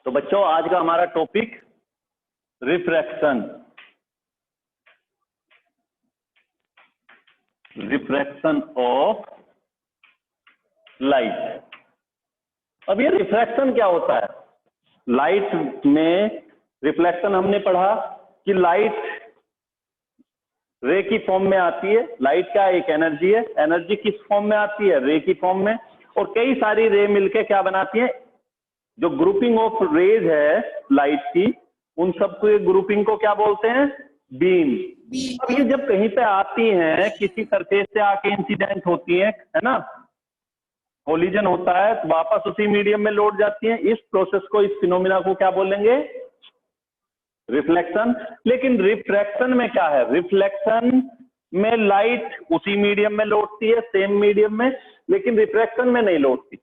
तो बच्चों आज का हमारा topic refraction, refraction of light. अब ये रिफ्रैक्शन क्या होता है? लाइट में रिफ्लेक्शन हमने पढ़ा कि लाइट रे की फॉर्म में आती है। लाइट क्या एक एनर्जी है, एनर्जी किस फॉर्म में आती है? रे की फॉर्म में। और कई सारी रे मिलके क्या बनाती है? जो ग्रुपिंग ऑफ रेज है लाइट की, उन सबको ग्रुपिंग को क्या बोलते हैं? बीम। अब ये जब कहीं पे आती हैं, किसी सरफेस से आके इंसिडेंट होती है ना, कोलिजन होता है, तो वापस उसी मीडियम में लौट जाती है। इस प्रोसेस को, इस फिनोमिना को क्या बोलेंगे? रिफ्लेक्शन। लेकिन रिफ्रैक्शन में क्या है? रिफ्लेक्शन में लाइट उसी मीडियम में लौटती है, सेम मीडियम में, लेकिन रिफ्रैक्शन में नहीं लौटती।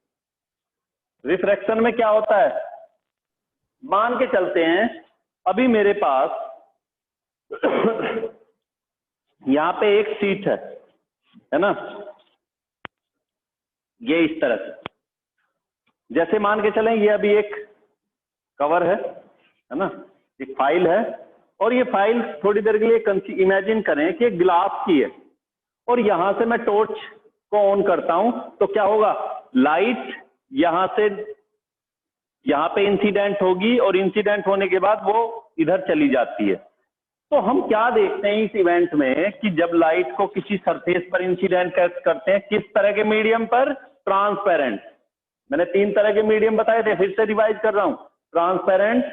रिफ्रैक्शन में क्या होता है? मान के चलते हैं अभी मेरे पास यहां पे एक सीट है ना, ये इस तरह से, जैसे मान के चलें ये अभी एक कवर है ना, एक फाइल है, और ये फाइल थोड़ी देर के लिए इमेजिन करें कि एक ग्लास की है, और यहां से मैं टॉर्च को ऑन करता हूं तो क्या होगा? लाइट यहां से यहां पे इंसिडेंट होगी, और इंसिडेंट होने के बाद वो इधर चली जाती है। तो हम क्या देखते हैं इस इवेंट में कि जब लाइट को किसी सरफेस पर इंसिडेंट करते हैं, किस तरह के मीडियम पर? ट्रांसपेरेंट। मैंने 3 तरह के मीडियम बताए थे, फिर से रिवाइज कर रहा हूं। ट्रांसपेरेंट,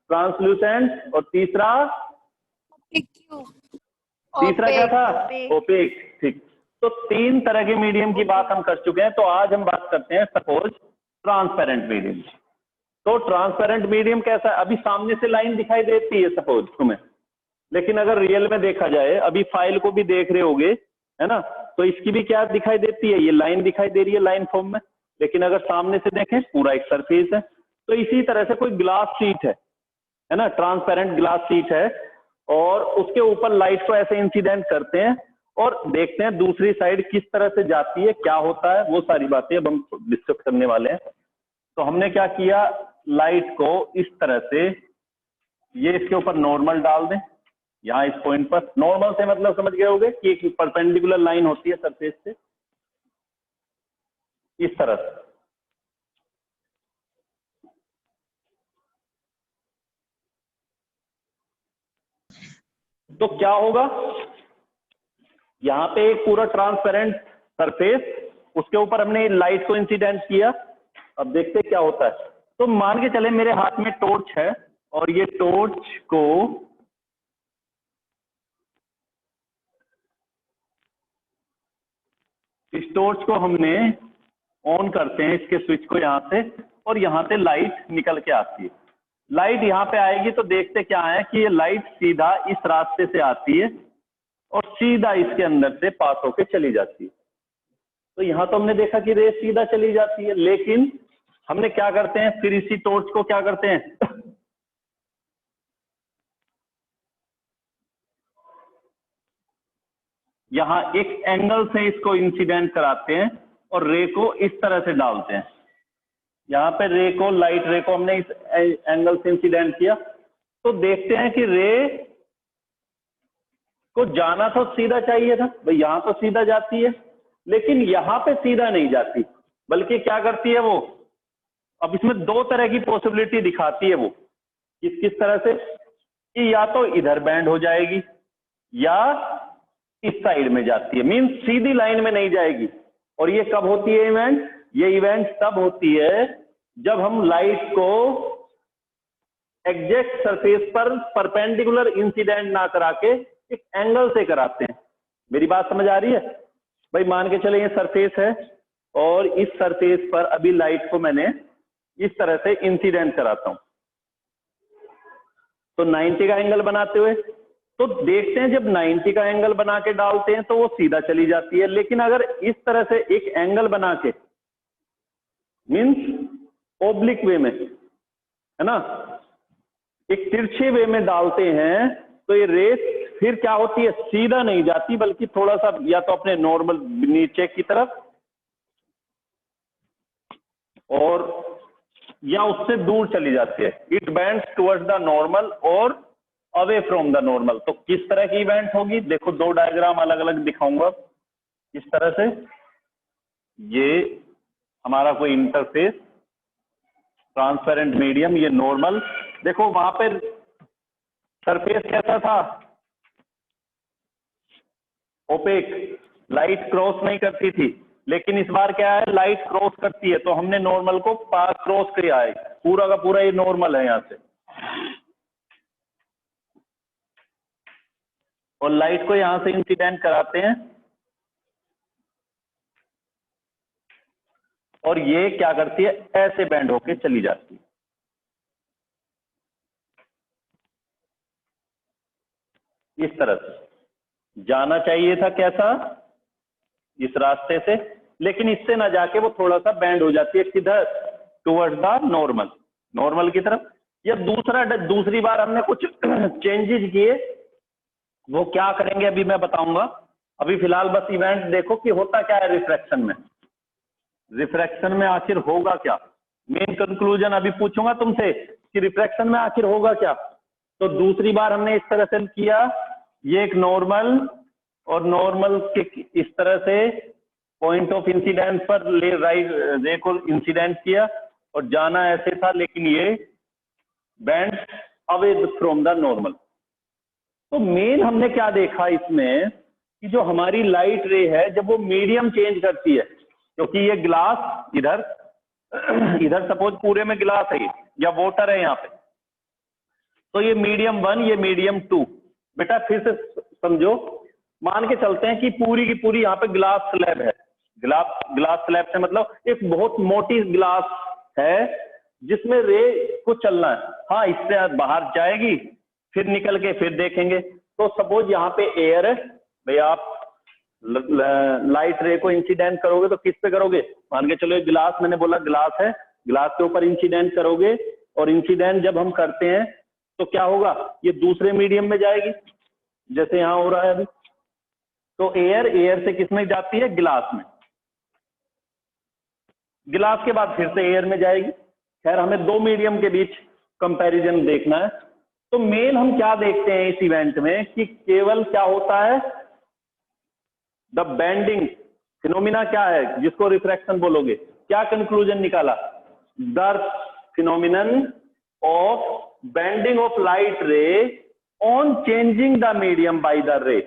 ट्रांसल्यूसेंट, और तीसरा क्या था? ओपेक। ठीक। तो 3 तरह के मीडियम की बात हम कर चुके हैं। तो आज हम बात करते हैं सपोज ट्रांसपेरेंट मीडियम। तो ट्रांसपेरेंट मीडियम कैसा है? अभी सामने से लाइन दिखाई देती है सपोज तुम्हें, लेकिन अगर रियल में देखा जाए, अभी फाइल को भी देख रहे होगे है ना, तो इसकी भी क्या दिखाई देती है? ये लाइन दिखाई दे रही है लाइन फॉर्म में, लेकिन अगर सामने से देखें पूरा एक सरफेस है। तो इसी तरह से कोई ग्लास शीट है ना, ट्रांसपेरेंट ग्लास शीट है, और उसके ऊपर लाइट को ऐसे इंसिडेंट करते हैं और देखते हैं दूसरी साइड किस तरह से जाती है, क्या होता है, वो सारी बातें अब हम डिस्कस करने वाले हैं। तो हमने क्या किया, लाइट को इस तरह से, ये इसके ऊपर नॉर्मल डाल दें, यहां इस पॉइंट पर। नॉर्मल से मतलब समझ गए होगे कि एक परपेंडिकुलर लाइन होती है सरफेस से, इस तरह से। तो क्या होगा? यहां पे एक पूरा ट्रांसपेरेंट सरफेस, उसके ऊपर हमने लाइट को इंसिडेंट किया। अब देखते क्या होता है। तो मान के चले मेरे हाथ में टॉर्च है, और ये टॉर्च को इस टॉर्च को हमने ऑन करते हैं, इसके स्विच को यहां से, और यहां से लाइट निकल के आती है। लाइट यहां पे आएगी तो देखते क्या है कि ये लाइट सीधा इस रास्ते से आती है और सीधा इसके अंदर से पास होके चली जाती है। तो यहां तो हमने देखा कि रेस सीधा चली जाती है, लेकिन हमने क्या करते हैं, फिर इसी टॉर्च को क्या करते हैं यहां एक एंगल से इसको इंसिडेंट कराते हैं और रे को इस तरह से डालते हैं। यहां पे रे को, लाइट रे को हमने इस एंगल से इंसिडेंट किया, तो देखते हैं कि रे को जाना तो सीधा चाहिए था भाई, यहां तो सीधा जाती है, लेकिन यहां पे सीधा नहीं जाती, बल्कि क्या करती है वो? अब इसमें 2 तरह की पॉसिबिलिटी दिखाती है वो, किस तरह से, कि या तो इधर बैंड हो जाएगी या इस साइड में जाती है, मीन सीधी लाइन में नहीं जाएगी। और ये कब होती है इवेंट? ये इवेंट तब होती है जब हम लाइट को एग्जैक्ट सरफेस पर परपेंडिकुलर इंसिडेंट ना करा के एक एंगल से कराते हैं। मेरी बात समझ आ रही है भाई? मान के चले ये सरफेस है, और इस सरफेस पर अभी लाइट को मैंने इस तरह से इंसिडेंट कराता हूं, तो 90 का एंगल बनाते हुए, तो देखते हैं जब 90 का एंगल बना के डालते हैं तो वो सीधा चली जाती है। लेकिन अगर इस तरह से एक एंगल बना के, मीन्स ओब्लिक वे में, है ना, एक तिरछे वे में डालते हैं, तो ये रेस फिर क्या होती है? सीधा नहीं जाती, बल्कि थोड़ा सा या तो अपने नॉर्मल नीचे की तरफ और या उससे दूर चली जाती है। It bends towards the normal और अवे फ्रॉम द नॉर्मल। तो किस तरह की इवेंट होगी, देखो दो डायग्राम अलग अलग दिखाऊंगा इस तरह से। ये हमारा कोई इंटरफेस, ट्रांसपेरेंट मीडियम, ये नॉर्मल। देखो वहां पर सरफेस कैसा था, ओपेक, लाइट क्रॉस नहीं करती थी। लेकिन इस बार क्या है, लाइट क्रॉस करती है, तो हमने नॉर्मल को पास क्रॉस किया है, पूरा का पूरा ये नॉर्मल है यहां से, और लाइट को यहां से इंसिडेंट कराते हैं, और ये क्या करती है, ऐसे बैंड होके चली जाती है। इस तरह से जाना चाहिए था, कैसा, इस रास्ते से, लेकिन इससे ना जाके वो थोड़ा सा बैंड हो जाती है, किधर, टुवर्ड्स द नॉर्मल, नॉर्मल की तरफ। या दूसरी बार हमने कुछ चेंजेस किए, वो क्या करेंगे अभी मैं बताऊंगा। अभी फिलहाल बस इवेंट देखो कि होता क्या है रिफ्रैक्शन में। रिफ्रैक्शन में आखिर होगा क्या, मेन कंक्लूजन अभी पूछूंगा तुमसे कि रिफ्रैक्शन में आखिर होगा क्या। तो दूसरी बार हमने इस तरह से किया, ये एक नॉर्मल, और नॉर्मल के इस तरह से पॉइंट ऑफ इंसिडेंट पर रे को इंसिडेंट किया, और जाना ऐसे था, लेकिन ये band away from the normal. तो मेन हमने क्या देखा इसमें कि जो हमारी लाइट रे है, जब वो मीडियम चेंज करती है, क्योंकि ये ग्लास इधर इधर सपोज पूरे में ग्लास है या वाटर है यहाँ पे, तो ये मीडियम 1, ये मीडियम 2। बेटा फिर से समझो, मान के चलते हैं कि पूरी की पूरी यहाँ पे ग्लास स्लैब है। ग्लास स्लैब से मतलब एक बहुत मोटी ग्लास है जिसमें रे को चलना है। हाँ, इससे बाहर जाएगी, फिर निकल के फिर देखेंगे। तो सपोज यहाँ पे एयर है, भाई आप लाइट रे को इंसिडेंट करोगे तो किस पे करोगे, मान के चलो ग्लास, मैंने बोला ग्लास है, ग्लास के ऊपर इंसिडेंट करोगे, और इंसिडेंट जब हम करते हैं तो क्या होगा, ये दूसरे मीडियम में जाएगी, जैसे यहाँ हो रहा है अभी। तो एयर से किस में जाती है, ग्लास में, गिलास के बाद फिर से एयर में जाएगी। खैर हमें दो मीडियम के बीच कंपैरिजन देखना है। तो मेन हम क्या देखते हैं इस इवेंट में कि केवल क्या होता है, द बेंडिंग फिनोमिना क्या है जिसको रिफ्रैक्शन बोलोगे, क्या कंक्लूजन निकाला, the phenomenon of bending of light रे on changing the medium by the रे।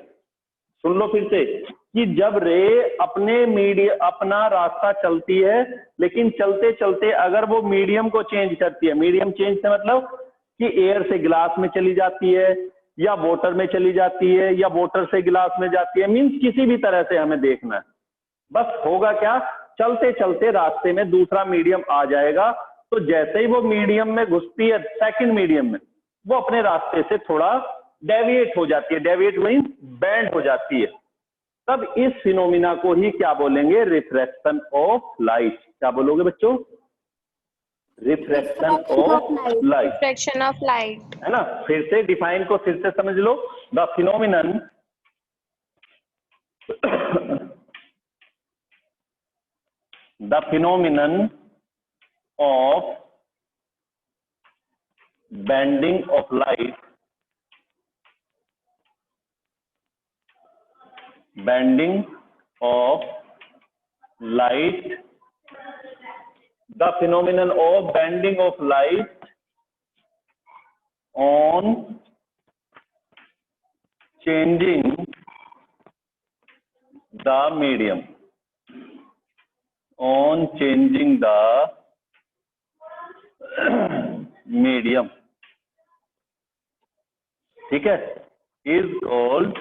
सुन लो फिर से कि जब रे अपना रास्ता चलती है, लेकिन चलते चलते अगर वो मीडियम को चेंज करती है, मीडियम चेंज से मतलब कि एयर से ग्लास में चली जाती है, या वाटर में चली जाती है, या वाटर से ग्लास में जाती है, मीन्स किसी भी तरह से हमें देखना है। बस होगा क्या, चलते चलते रास्ते में दूसरा मीडियम आ जाएगा, तो जैसे ही वो मीडियम में घुसती है, सेकंड मीडियम में, वो अपने रास्ते से थोड़ा डेविएट हो जाती है, डेविएट मीन्स बैंड हो जाती है। तब इस फिनोमिना को ही क्या बोलेंगे, रिफ्रैक्शन ऑफ लाइट। क्या बोलोगे बच्चों, refraction of light, refraction of light, है ना। फिर से डिफाइन को फिर से समझ लो, the phenomenon of bending of light, bending of light, the phenomenon of bending of light on changing the medium, on changing the medium, ठीक है, is called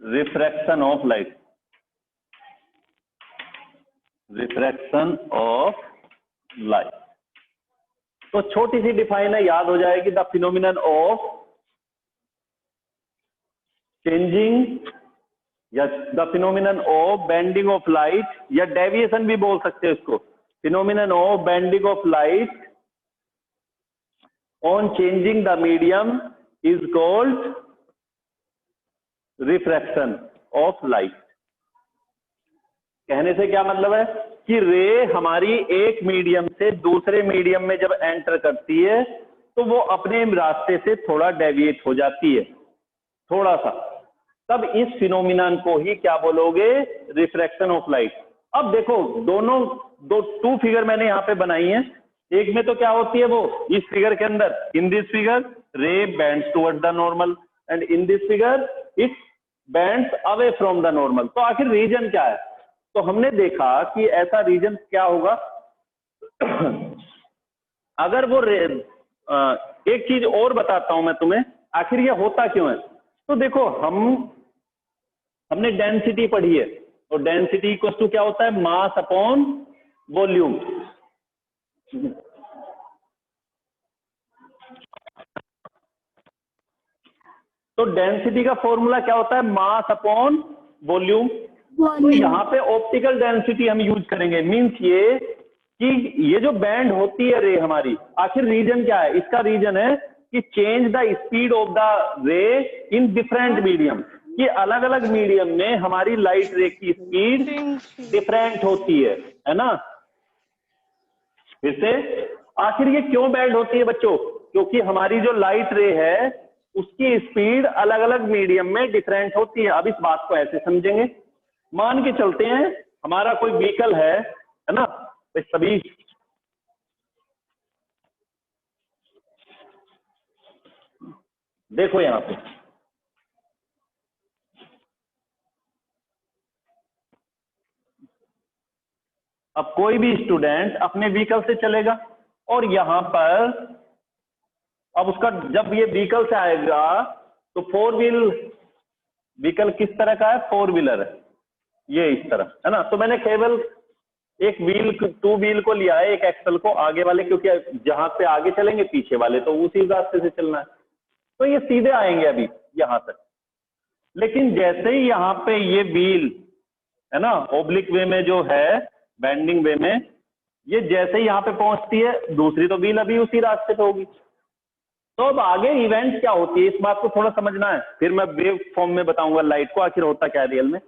refraction of light, refraction of light. तो छोटी सी define है, याद हो जाएगी, the phenomenon of changing या the phenomenon of bending of light, या डेविएशन भी बोल सकते हैं इसको, phenomenon of bending of light on changing the medium is called refraction of light. कहने से क्या मतलब है कि रे हमारी एक मीडियम से दूसरे मीडियम में जब एंटर करती है तो वो अपने रास्ते से थोड़ा डेविएट हो जाती है, थोड़ा सा, तब इस फिनोमिनन को ही क्या बोलोगे, रिफ्रैक्शन ऑफ लाइट। अब देखो दोनों टू फिगर मैंने यहाँ पे बनाई है, एक में तो क्या होती है वो, इस फिगर के अंदर, in this figure ray bends towards the normal and in this figure it bends away from the normal. तो आखिर रीजन क्या है, तो हमने देखा कि ऐसा रीजन क्या होगा अगर वो एक चीज और बताता हूं मैं तुम्हें, आखिर ये होता क्यों है। तो देखो हमने डेंसिटी पढ़ी है, और डेंसिटी इक्वल टू क्या होता है, मास अपॉन वॉल्यूम। तो डेंसिटी का फॉर्मूला क्या होता है, मास अपॉन वॉल्यूम। तो यहाँ पे ऑप्टिकल डेंसिटी हम यूज करेंगे, मींस ये कि ये जो बैंड होती है रे हमारी, आखिर रीजन क्या है, इसका रीजन है कि change the speed of the रे इन डिफरेंट मीडियम, कि अलग अलग मीडियम में हमारी लाइट रे की स्पीड डिफरेंट होती है ना। फिर से, आखिर ये क्यों बैंड होती है बच्चों, क्योंकि हमारी जो लाइट रे है उसकी स्पीड अलग अलग मीडियम में डिफरेंट होती है। अब इस बात को ऐसे समझेंगे, मान के चलते हैं हमारा कोई व्हीकल है ना, सभी देखो यहां पे अब कोई भी स्टूडेंट अपने व्हीकल से चलेगा और यहां पर अब उसका जब ये व्हीकल से आएगा तो फोर व्हील व्हीकल किस तरह का है, फोर व्हीलर है, ये इस तरह है ना। तो मैंने केवल एक व्हील, टू व्हील को लिया है, एक एक्सल को, आगे वाले क्योंकि जहां पे आगे चलेंगे पीछे वाले तो उसी रास्ते से चलना है, तो ये सीधे आएंगे अभी यहां तक। लेकिन जैसे ही यहाँ पे ये व्हील है ना ओब्लिक वे में जो है, बेंडिंग वे में, ये जैसे ही यहाँ पे पहुंचती है दूसरी तो व्हील अभी उसी रास्ते पे होगी। तो अब आगे इवेंट क्या होती है, इस बात को थोड़ा समझना है, फिर मैं वेव फॉर्म में बताऊंगा लाइट को आखिर होता क्या है रियल में।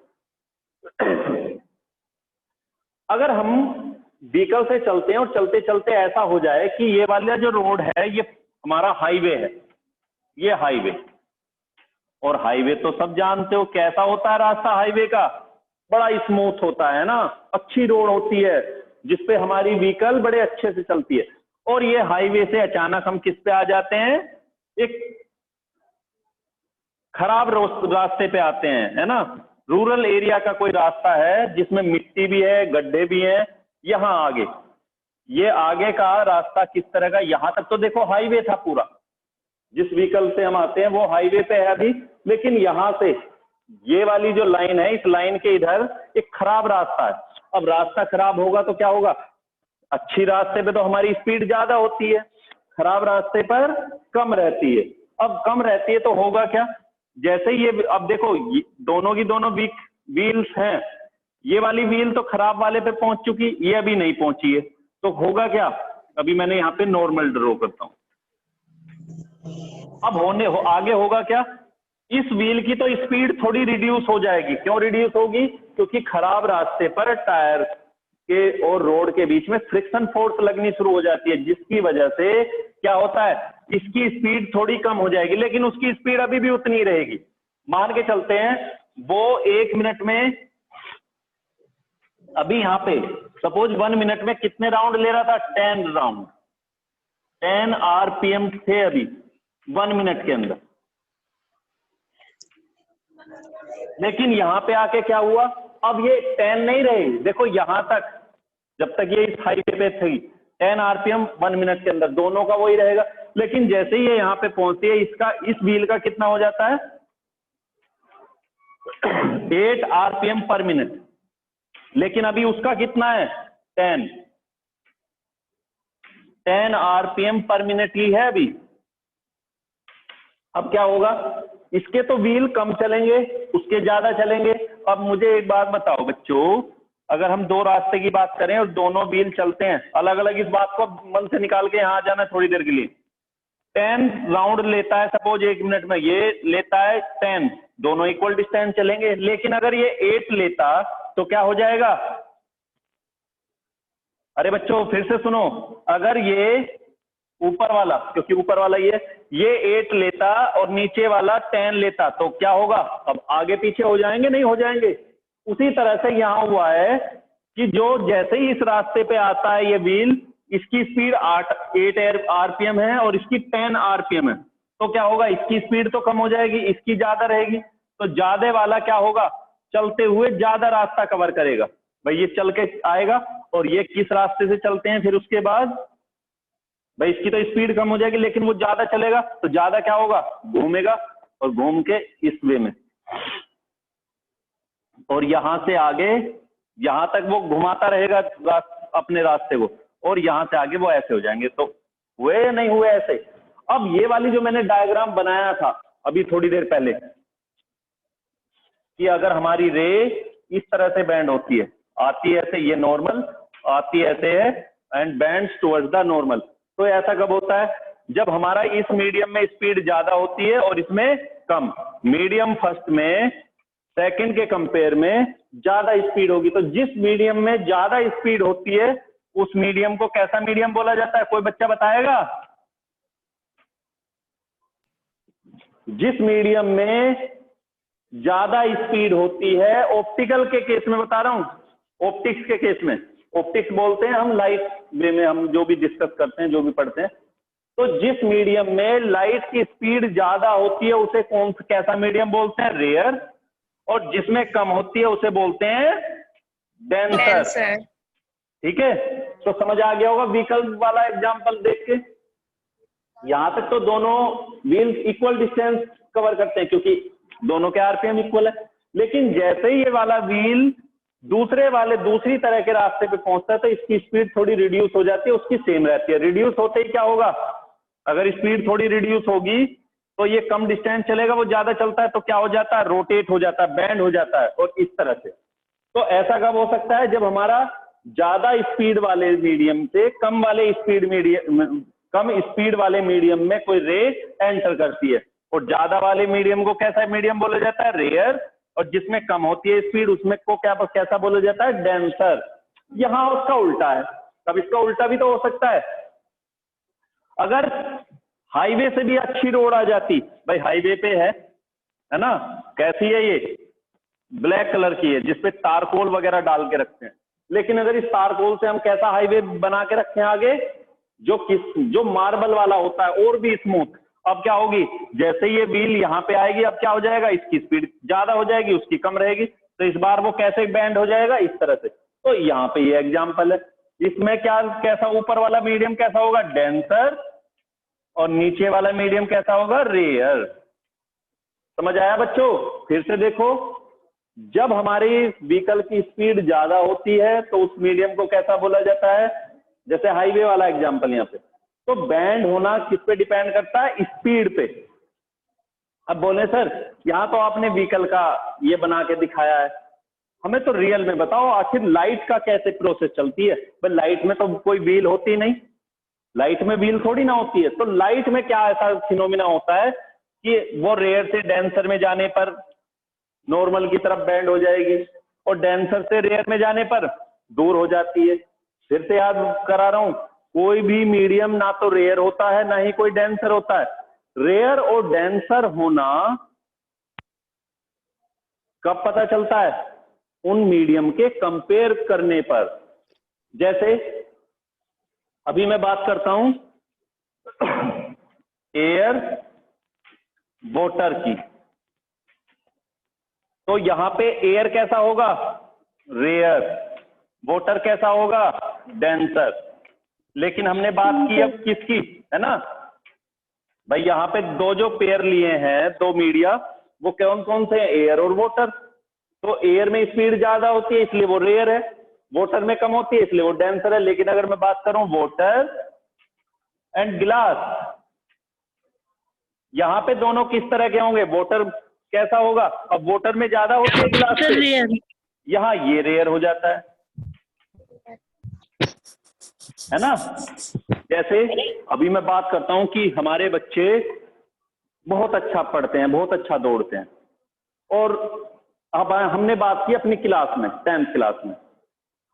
अगर हम व्हीकल से चलते हैं और चलते चलते ऐसा हो जाए कि ये वाला जो रोड है ये हमारा हाईवे है, ये हाईवे, और हाईवे तो सब जानते हो कैसा होता है रास्ता हाईवे का, बड़ा स्मूथ होता है ना, अच्छी रोड होती है जिसपे हमारी व्हीकल बड़े अच्छे से चलती है। और ये हाईवे से अचानक हम किस पे आ जाते हैं, एक खराब रास्ते पे आते हैं, है ना। रूरल एरिया का कोई रास्ता है जिसमें मिट्टी भी है, गड्ढे भी हैं। यहां आगे, ये आगे का रास्ता किस तरह का, यहां तक तो देखो हाईवे था पूरा, जिस व्हीकल से हम आते हैं वो हाईवे पे है अभी, लेकिन यहां से ये वाली जो लाइन है, इस लाइन के इधर एक खराब रास्ता है। अब रास्ता खराब होगा तो क्या होगा, अच्छी रास्ते पे तो हमारी स्पीड ज्यादा होती है, खराब रास्ते पर कम रहती है। अब कम रहती है तो होगा क्या, जैसे ये अब देखो दोनों की दोनों व्हील्स हैं, ये वाली व्हील तो खराब वाले पे पहुंच चुकी, ये अभी नहीं पहुंची है, तो होगा क्या, अभी मैंने यहाँ पे नॉर्मल ड्रॉ करता हूं। अब आगे होगा क्या, इस व्हील की तो स्पीड थोड़ी रिड्यूस हो जाएगी। क्यों रिड्यूस होगी, क्योंकि खराब रास्ते पर टायर के और रोड के बीच में फ्रिक्शन फोर्स लगनी शुरू हो जाती है, जिसकी वजह से क्या होता है, इसकी स्पीड थोड़ी कम हो जाएगी, लेकिन उसकी स्पीड अभी भी उतनी रहेगी। मान के चलते हैं वो 1 मिनट में, अभी यहाँ पे सपोज 1 मिनट में कितने राउंड ले रहा था, 10 राउंड, 10 आरपीएम थे अभी 1 मिनट के अंदर। लेकिन यहां पे आके क्या हुआ, अब ये 10 नहीं रहे, देखो यहां तक जब तक ये इस हाईवे पे थी 10 आरपीएम 1 मिनट के अंदर, दोनों का वही रहेगा। लेकिन जैसे ही ये यहाँ पे पहुंचती है, इसका इस व्हील का कितना हो जाता है, 8 आरपीएम पर मिनट, लेकिन अभी उसका कितना है, 10 आरपीएम पर मिनट ही है अभी। अब क्या होगा, इसके तो व्हील कम चलेंगे, उसके ज्यादा चलेंगे। अब मुझे एक बात बताओ बच्चों, अगर हम दो रास्ते की बात करें और दोनों व्हील चलते हैं अलग अलग, इस बात को मन से निकाल के यहां आ जाना थोड़ी देर के लिए, 10 राउंड लेता है सपोज 1 मिनट में, ये लेता है 10, दोनों इक्वल डिस्टेंस चलेंगे। लेकिन अगर ये 8 लेता तो क्या हो जाएगा? अरे बच्चों फिर से सुनो, अगर ये ऊपर वाला, क्योंकि ऊपर वाला ये 8 लेता और नीचे वाला 10 लेता तो क्या होगा? अब आगे पीछे हो जाएंगे, नहीं हो जाएंगे? उसी तरह से यहां हुआ है कि जो जैसे ही इस रास्ते पे आता है ये व्हील, इसकी स्पीड 8 आरपीएम है और इसकी 10 आरपीएम है, तो क्या होगा? इसकी स्पीड तो कम हो जाएगी, इसकी ज्यादा रहेगी, तो ज्यादा वाला क्या होगा? चलते हुए ज्यादा रास्ता कवर करेगा। भाई ये चल के आएगा और ये किस रास्ते से चलते हैं फिर उसके बाद? भाई इसकी तो स्पीड कम हो जाएगी लेकिन वो ज्यादा चलेगा, तो ज्यादा क्या होगा? घूमेगा और घूम के इस वे में, और यहां से आगे यहां तक वो घुमाता रहेगा अपने रास्ते को, और यहां से आगे वो ऐसे हो जाएंगे। तो हुए या नहीं हुए ऐसे? अब ये वाली जो मैंने डायग्राम बनाया था अभी थोड़ी देर पहले, कि अगर हमारी रे इस तरह से बैंड होती है, आती है ऐसे, ये नॉर्मल आती है ऐसे है and bands towards the normal, तो ऐसा कब होता है? जब हमारा इस मीडियम में स्पीड ज्यादा होती है और इसमें कम। मीडियम फर्स्ट में सेकंड के कंपेयर में ज्यादा स्पीड होगी, तो जिस मीडियम में ज्यादा स्पीड होती है उस मीडियम को कैसा मीडियम बोला जाता है? कोई बच्चा बताएगा? जिस मीडियम में ज्यादा स्पीड होती है, ऑप्टिकल के केस में बता रहा हूं, ऑप्टिक्स के केस में, ऑप्टिक्स बोलते हैं हम लाइट वे में, हम जो भी डिस्कस करते हैं, जो भी पढ़ते हैं, तो जिस मीडियम में लाइट की स्पीड ज्यादा होती है उसे कैसा मीडियम बोलते हैं? रेयर। और जिसमें कम होती है उसे बोलते हैं डेंसर। ठीक है, तो समझ आ गया होगा व्हीकल वाला एग्जांपल देख के। यहां तक तो दोनों व्हील्स इक्वल डिस्टेंस कवर करते हैं क्योंकि दोनों के आरपीएम इक्वल है, लेकिन जैसे ही ये वाला व्हील दूसरी तरह के रास्ते पे पहुंचता है तो इसकी स्पीड थोड़ी रिड्यूस हो जाती है, उसकी सेम रहती है। रिड्यूस होते ही क्या होगा? अगर स्पीड थोड़ी रिड्यूस होगी तो ये कम डिस्टेंस चलेगा, वो ज्यादा चलता है तो क्या हो जाता है? रोटेट हो जाता है, बैंड हो जाता है, और इस तरह से। तो ऐसा कब हो सकता है? जब हमारा ज्यादा स्पीड वाले मीडियम से कम स्पीड वाले मीडियम में कोई रे एंटर करती है, और ज्यादा वाले मीडियम को कैसा मीडियम बोला जाता है? रेयर। और जिसमें कम होती है स्पीड उसमें को कैसा बोला जाता है? डेंसर। यहां उसका उल्टा है। अब इसका उल्टा भी तो हो सकता है। अगर हाईवे से भी अच्छी रोड आ जाती, भाई हाईवे पे है ना, कैसी है ये? ब्लैक कलर की है जिसपे तारकोल वगैरह डाल के रखते हैं, लेकिन अगर इस तारकोल से हम कैसा हाईवे बना के रखें आगे, जो मार्बल वाला होता है और भी स्मूथ, अब क्या होगी? जैसे ये व्हील यहाँ पे आएगी, अब क्या हो जाएगा? इसकी स्पीड ज्यादा हो जाएगी, उसकी कम रहेगी, तो इस बार वो कैसे बैंड हो जाएगा? इस तरह से। तो यहाँ पे ये एग्जाम्पल है। इसमें कैसा ऊपर वाला मीडियम कैसा होगा? डेंसर। और नीचे वाला मीडियम कैसा होगा? रेयर। समझ आया बच्चों? फिर से देखो, जब हमारी व्हीकल की स्पीड ज्यादा होती है तो उस मीडियम को कैसा बोला जाता है? जैसे हाईवे वाला एग्जांपल यहाँ पे, तो बैंड होना किस पे डिपेंड करता है? स्पीड पे। अब बोले सर यहाँ तो आपने व्हीकल का ये बना के दिखाया है, हमें तो रियल में बताओ आखिर लाइट का कैसे प्रोसेस चलती है? भाई लाइट में तो कोई व्हील होती नहीं, लाइट में व्हील थोड़ी ना होती है, तो लाइट में क्या ऐसा फिनोमिना होता है कि वो रेयर से डेंसर में जाने पर नॉर्मल की तरफ बैंड हो जाएगी और डेंसर से रेयर में जाने पर दूर हो जाती है। फिर से याद करा रहा हूं, कोई भी मीडियम ना तो रेयर होता है ना ही कोई डेंसर होता है। रेयर और डेंसर होना कब पता चलता है? उन मीडियम के कंपेयर करने पर। जैसे अभी मैं बात करता हूं एयर वाटर की, तो यहां पे एयर कैसा होगा? रेयर। वाटर कैसा होगा? डेंसर। लेकिन हमने बात की अब किसकी, है ना भाई? यहां पे दो जो पेयर लिए हैं, दो मीडिया, वो कौन कौन से हैं? एयर और वाटर। तो एयर में स्पीड ज्यादा होती है इसलिए वो रेयर है, वाटर में कम होती है इसलिए वो डेंसर है। लेकिन अगर मैं बात करूं वाटर एंड ग्लास, यहां पे दोनों किस तरह के होंगे? वाटर कैसा होगा? अब वाटर में ज्यादा होती है ग्लास से, यहां ये रेयर हो जाता है ना। जैसे अभी मैं बात करता हूं कि हमारे बच्चे बहुत अच्छा पढ़ते हैं, बहुत अच्छा दौड़ते हैं, और अब हमने बात की अपनी क्लास में, 10th क्लास में।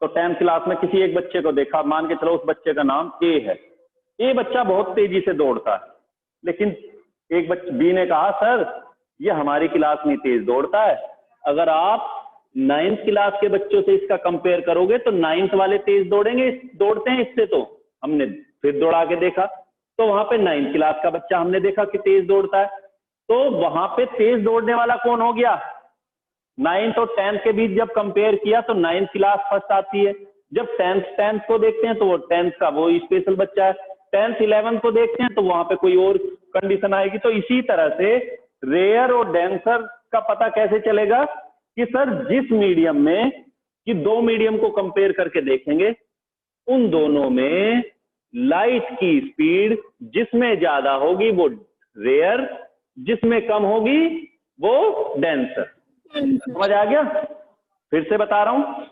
तो 10th क्लास में किसी एक बच्चे को देखा, मान के चलो उस बच्चे का नाम ए है। ए बच्चा बहुत तेजी से दौड़ता है, लेकिन एक बच्चे बी ने कहा सर ये हमारी क्लास में तेज दौड़ता है, अगर आप 9th क्लास के बच्चों से इसका कंपेयर करोगे तो 9th वाले तेज दौड़ते हैं इससे। तो हमने फिर दौड़ा के देखा, तो वहां पे 9th क्लास का बच्चा हमने देखा कि तेज दौड़ता है। तो वहां पे तेज दौड़ने वाला कौन हो गया? 9th और 10th के बीच जब कंपेयर किया तो 9th क्लास फर्स्ट आती है। जब 10th को देखते हैं तो वो 10th का वो स्पेशल बच्चा है। 10th 11th को देखते हैं तो वहां पे कोई और कंडीशन आएगी। तो इसी तरह से रेयर और डेंसर का पता कैसे चलेगा कि सर जिस मीडियम में, कि दो मीडियम को कंपेयर करके देखेंगे, उन दोनों में लाइट की स्पीड जिसमें ज्यादा होगी वो रेयर, जिसमें कम होगी वो डेंसर। समझ आ गया? फिर से बता रहा हूं,